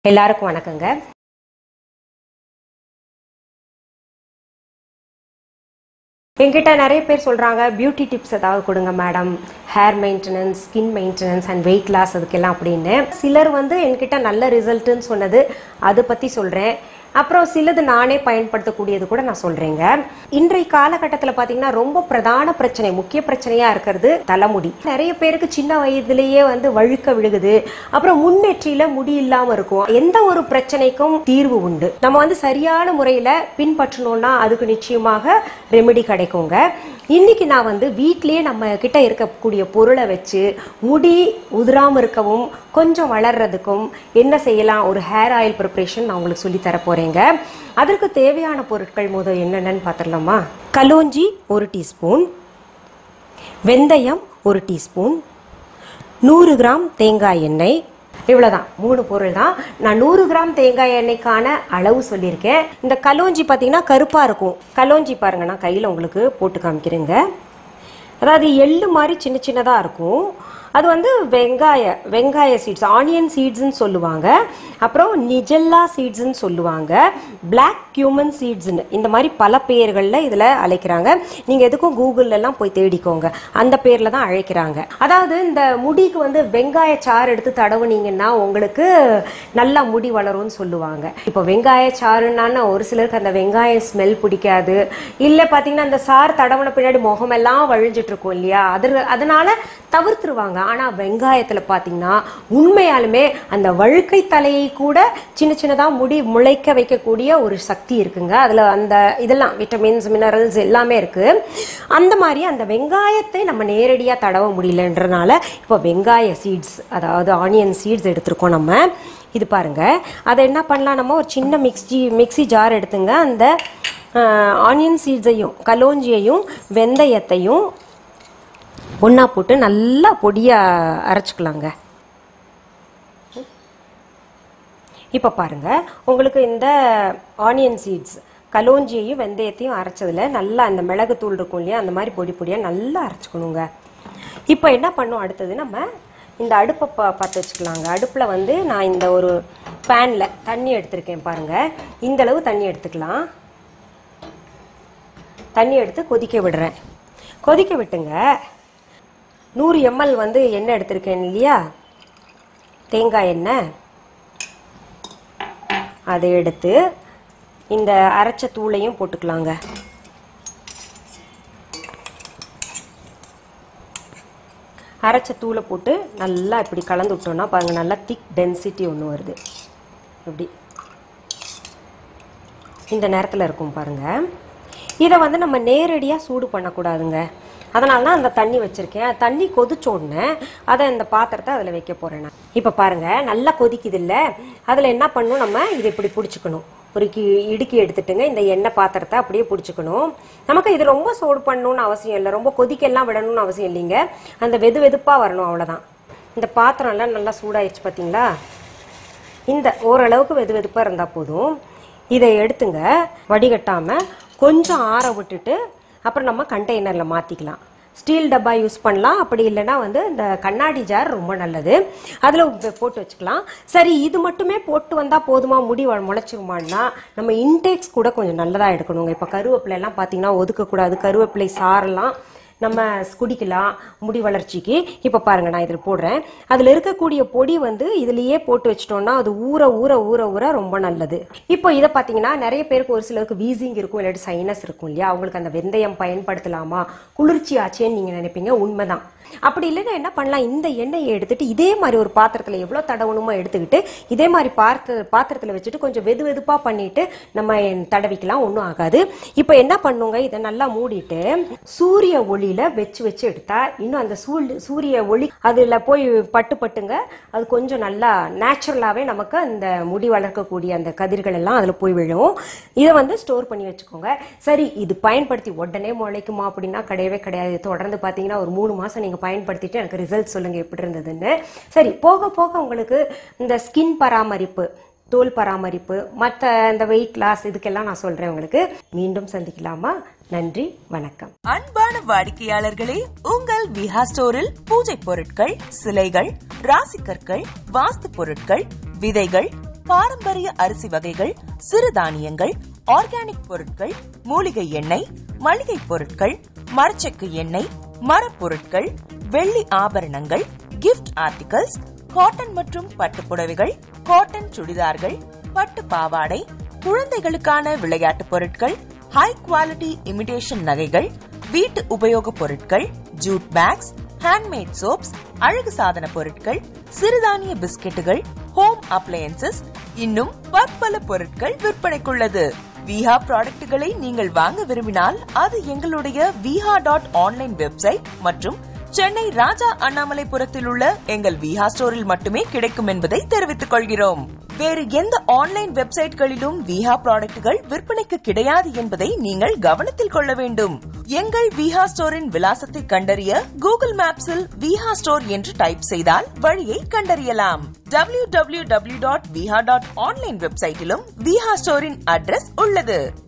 எல்லாருக்கும் வணக்கங்க. என்கிட்ட நிறைய பேர் சொல்றாங்க பியூட்டி டிப்ஸ் ஏதாவது கொடுங்க madam, hair maintenance, skin maintenance and weight loss அதுக்கெல்லாம் அப்படின்னு. சிலர் என்கிட்ட நல்ல ரிசல்ட்டுன்னு சொன்னது அதை பற்றி சொல்கிறேன். அப்புறம் சிலது நானே பயன்படுத்தக்கூடியது கூட நான் சொல்றேங்க. இன்றைய காலகட்டத்தில் பார்த்தீங்கன்னா ரொம்ப பிரதான பிரச்சனை, முக்கிய பிரச்சனையா இருக்கிறது தலைமுடி. நிறைய பேருக்கு சின்ன வயதிலேயே வழுக்க விழுகுது, அப்புறம் முன்னேற்றியில முடி இல்லாம இருக்கும். எந்த ஒரு பிரச்சனைக்கும் தீர்வு உண்டு. நம்ம சரியான முறையில பின்பற்றணும்னா அதுக்கு நிச்சயமாக ரெமெடி கிடைக்குங்க. இன்னைக்கு நான் வீட்லயே நம்ம கிட்ட இருக்கக்கூடிய பொருளை வச்சு முடி உதிராம இருக்கவும் கொஞ்சம் வளர்றதுக்கும் என்ன செய்யலாம், ஒரு ஹேர் ஆயில் ப்ரிப்பரேஷன் நான் உங்களுக்கு சொல்லி தர போறேங்க. அதற்கு தேவையான பொருட்கள் முதல் என்னென்னு பார்த்துடலாமா? கலோஞ்சி 1 டீஸ்பூன், வெந்தயம் 1 டீஸ்பூன், 100 கிராம் தேங்காய் எண்ணெய். இவ்வளவுதான், 3 பொருள் தான். நான் 100 கிராம் தேங்காய் எண்ணெய்க்கான அளவு சொல்லியிருக்கேன். இந்த கலோஞ்சி பார்த்தீங்கன்னா கருப்பா இருக்கும். கலோஞ்சி பாருங்க, நான் கையில் உங்களுக்கு போட்டு காமிக்கிறேங்க. அதாவது எள்ளு மாதிரி சின்ன சின்னதா இருக்கும். அது வெங்காய சீட்ஸ், ஆனியன் சீட்ஸ்ன்னு சொல்லுவாங்க. அப்புறம் நிஜெல்லா சீட்ஸ்ன்னு சொல்லுவாங்க, பிளாக் கியூமன் சீட்ஸ்ன்னு, இந்த மாதிரி பல பெயர்களில் இதில் அழைக்கிறாங்க. நீங்கள் எதுக்கும் கூகுள்லாம் போய் தேடிக்கோங்க, அந்த பேரில் தான் அழைக்கிறாங்க. அதாவது இந்த முடிக்கு வெங்காய சாறு எடுத்து தடவுனீங்கன்னா உங்களுக்கு நல்லா முடி வளரும்னு சொல்லுவாங்க. இப்போ வெங்காய சாறுன்னா ஒரு சிலருக்கு அந்த வெங்காய ஸ்மெல் பிடிக்காது, இல்லை பார்த்தீங்கன்னா அந்த சாறு தடவுன பின்னாடி முகமெல்லாம் வழிஞ்சிட்டு இருக்கும் இல்லையா, அதனால தவிர்த்துருவாங்க. ஆனா வெங்காயத்துல பாத்தீங்கன்னா உண்மையாலுமே அந்த வழுக்கை தலையை கூட சின்ன சின்னதா முடி முளைக்க வைக்கக்கூடிய ஒரு சக்தி இருக்குங்க. அதுல அந்த இதெல்லாம் விட்டமின்ஸ், மினரல்ஸ் எல்லாமே இருக்கு. அந்த மாதிரி அந்த வெங்காயத்தை நம்ம நேரடியா தடவ முடியலன்றனால இப்போ வெங்காய சீட்ஸ், அதாவது ஆனியன் சீட்ஸ் எடுத்திருக்கோம் நம்ம. இது பாருங்க, அதை என்ன பண்ணலாம், நம்ம ஒரு சின்ன மிக்ஸி ஜார் எடுத்துங்க. அந்த ஆனியன் சீட்ஸையும் கலோஞ்சியையும் வெந்தயத்தையும் ஒன்றா போட்டு நல்லா பொடியாக அரைச்சிக்கலாங்க. இப்போ பாருங்கள், உங்களுக்கு இந்த ஆனியன் சீட்ஸ் கலோஞ்சியையும் வெந்தயத்தையும் அரைச்சதில் நல்லா அந்த மிளகுத்தூள் இருக்கும் இல்லையா, அந்த மாதிரி பொடி பொடியாக நல்லா அரைச்சிக்கணுங்க. இப்போ என்ன பண்ணும், அடுத்தது நம்ம இந்த அடுப்பை பற்ற வச்சுக்கலாங்க. அடுப்பில் நான் இந்த ஒரு பேனில் தண்ணி எடுத்திருக்கேன் பாருங்கள். இந்தளவு தண்ணி எடுத்துக்கலாம். தண்ணி எடுத்து கொதிக்க விடுறேன். கொதிக்க விட்டுங்க. 100 ml எண்ணெய் எடுத்திருக்கேன் இல்லையா, தேங்காய் எண்ணெய். அதை எடுத்து இந்த அரைச்ச தூளையும் போட்டுக்கலாங்க. அரைச்ச தூளை போட்டு நல்லா இப்படி கலந்து விட்டோம்னா பாருங்க, நல்லா திக் டென்சிட்டி ஒன்று வருது. இப்படி இந்த நேரத்தில் இருக்கும் பாருங்க. இதை நம்ம நேரடியாக சூடு பண்ணக்கூடாதுங்க. அதனால தான் அந்த தண்ணி வச்சுருக்கேன். தண்ணி கொதிச்சோடனே அதை இந்த பாத்திரத்தை அதில் வைக்க போகிறேன் நான். இப்போ பாருங்கள், நல்லா கொதிக்குது இல்லை, அதில் என்ன பண்ணணும், நம்ம இதை இப்படி பிடிச்சிக்கணும். ஒரு இடுக்கி எடுத்துட்டுங்க, இந்த எண்ணெய் பாத்திரத்தை அப்படியே பிடிச்சிக்கணும். நமக்கு இது ரொம்ப சூடு பண்ணணும்னு அவசியம் இல்லை, ரொம்ப கொதிக்கெல்லாம் விடணும்னு அவசியம் இல்லைங்க. அந்த வெதுப்பாக வரணும், அவ்வளோதான். இந்த பாத்திரம்லாம் நல்லா சூடாயிடுச்சு பார்த்தீங்களா. இந்த ஓரளவுக்கு வெதுப்பாக இருந்தால் போதும். இதை எடுத்துங்க, வடிகட்டாமல் கொஞ்சம் ஆற விட்டுட்டு அப்புறம் நம்ம கண்டெய்னரில் மாற்றிக்கலாம். ஸ்டீல் டப்பா யூஸ் பண்ணலாம், அப்படி இல்லைன்னா இந்த கண்ணாடி ஜார் ரொம்ப நல்லது, அதில் போட்டு வச்சுக்கலாம். சரி, இது மட்டுமே போட்டு வந்தால் போதுமா, முடி முளைச்சிருமான்னா நம்ம இன்டேக்ஸ் கூட கொஞ்சம் நல்லதாக எடுக்கணுங்க. இப்போ கருவேப்பிலையெல்லாம் பார்த்தீங்கன்னா ஒதுக்கக்கூடாது. கருவேப்பிலை சாரெல்லாம் நம்ம குடிக்கலாம் முடி வளர்ச்சிக்கு. இப்போ பாருங்க, நான் இதில் போடுறேன். அதில் இருக்கக்கூடிய பொடி இதுலேயே போட்டு வச்சிட்டோம்னா அது ஊற ஊற ஊற ஊற ரொம்ப நல்லது. இப்போ இதை பார்த்தீங்கன்னா நிறைய பேருக்கு ஒரு சிலருக்கு வீசிங் இருக்கும், இல்லாட்டி சைனஸ் இருக்கும் இல்லையா, அவங்களுக்கு அந்த வெந்தயம் பயன்படுத்தலாமா, குளிர்ச்சி ஆச்சேன்னு நீங்கள் நினைப்பீங்க. உண்மைதான். அப்படி இல்லைன்னா என்ன பண்ணலாம், இந்த எண்ணெயை எடுத்துட்டு இதே மாதிரி ஒரு பாத்திரத்தில் எவ்வளோ தடவணுமோ எடுத்துக்கிட்டு இதே மாதிரி பாத்திரத்தில் வச்சுட்டு கொஞ்சம் வெதுப்பாக பண்ணிட்டு நம்ம தடவிக்கலாம், ஒன்றும் ஆகாது. இப்போ என்ன பண்ணுங்க, இதை நல்லா மூடிட்டு சூரிய ஒளியில வச்சு எடுத்தா இன்னும் அந்த சூரிய ஒளி அதில் போய் பட்டுங்க, அது கொஞ்சம் நல்லா நேச்சுரலாகவே நமக்கு அந்த முடி வளர்க்கக்கூடிய அந்த கதிர்கள் எல்லாம் அதில் போய் விழும். இதை ஸ்டோர் பண்ணி வச்சுக்கோங்க. சரி, இது பயன்படுத்தி உடனே முளைக்குமா அப்படின்னா கிடையவே கிடையாது. தொடர்ந்து பார்த்தீங்கன்னா ஒரு 3 மாதம் நீங்கள் பயன்படுத்திட்டு எனக்கு ரிசல்ட் சொல்லுங்க எப்படி இருந்ததுன்னு. சரி, போக போக உங்களுக்கு இந்த ஸ்கின் பராமரிப்பு, தோல் பராமரிப்பு, மற்ற இந்த வெயிட் லாஸ் இதுக்கெல்லாம் நான் சொல்றேன் உங்களுக்கு. மீண்டும் சந்திக்கலாமா? நன்றி, வணக்கம். அன்பான வாடிக்கையாளர்களே, உங்கள் விஹா ஸ்டோரில் பூஜை பொருட்கள், சிலைகள், ராசிக்கற்கள், வாஸ்து பொருட்கள், விதைகள், பாரம்பரிய அரிசி வகைகள், சிறுதானியங்கள், ஆர்கானிக் பொருட்கள், மூலிகை எண்ணெய், மளிகை பொருட்கள், மரச்செக்கு எண்ணெய், மரப்பொருட்கள், வெள்ளி ஆபரணங்கள், கிஃப்ட் ஆர்டிகல்ஸ், காட்டன் மற்றும் பட்டு புடவைகள், காட்டன் சுடிதார்கள், பட்டு பாவாடை, குழந்தைகளுக்கான விளையாட்டு பொருட்கள், ஹை குவாலிட்டி இமிடேஷன் நகைகள், வீட்டு உபயோக பொருட்கள், ஜூட் பேக்ஸ், ஹேண்ட்மேட் சோப்ஸ், அழகு சாதன பொருட்கள், சிறுதானிய பிஸ்கெட்டுகள், ஹோம் அப்ளையன்சஸ், இன்னும் பற்பல பொருட்கள் விற்பனைக்குள்ளது. விஹா ப்ராடக்ட்களை நீங்கள் வாங்க விரும்பினால் அது எங்களுடைய viha.online வெப்சைட் மற்றும் சென்னை ராஜா அண்ணாமலைபுரத்தில் உள்ள எங்கள் விஹா ஸ்டோரில் மட்டுமே கிடைக்கும் என்பதை தெரிவித்துக் கொள்கிறோம். வேறு எந்த ஆன்லைன் வெப்சைட்களிலும் விஹா ப்ராடக்ட்கள் விற்பனைக்கு கிடையாது என்பதை நீங்கள் கவனத்தில் கொள்ள வேண்டும். எங்கள் விஹா ஸ்டோரின் விலாசத்தை கண்டறிய கூகுள் மேப்ஸில் விஹா ஸ்டோர் என்று டைப் செய்தால் வழியை கண்டறியலாம். www.viha.online வெப்சைட்டிலும் விஹா ஸ்டோரின் அட்ரஸ் உள்ளது.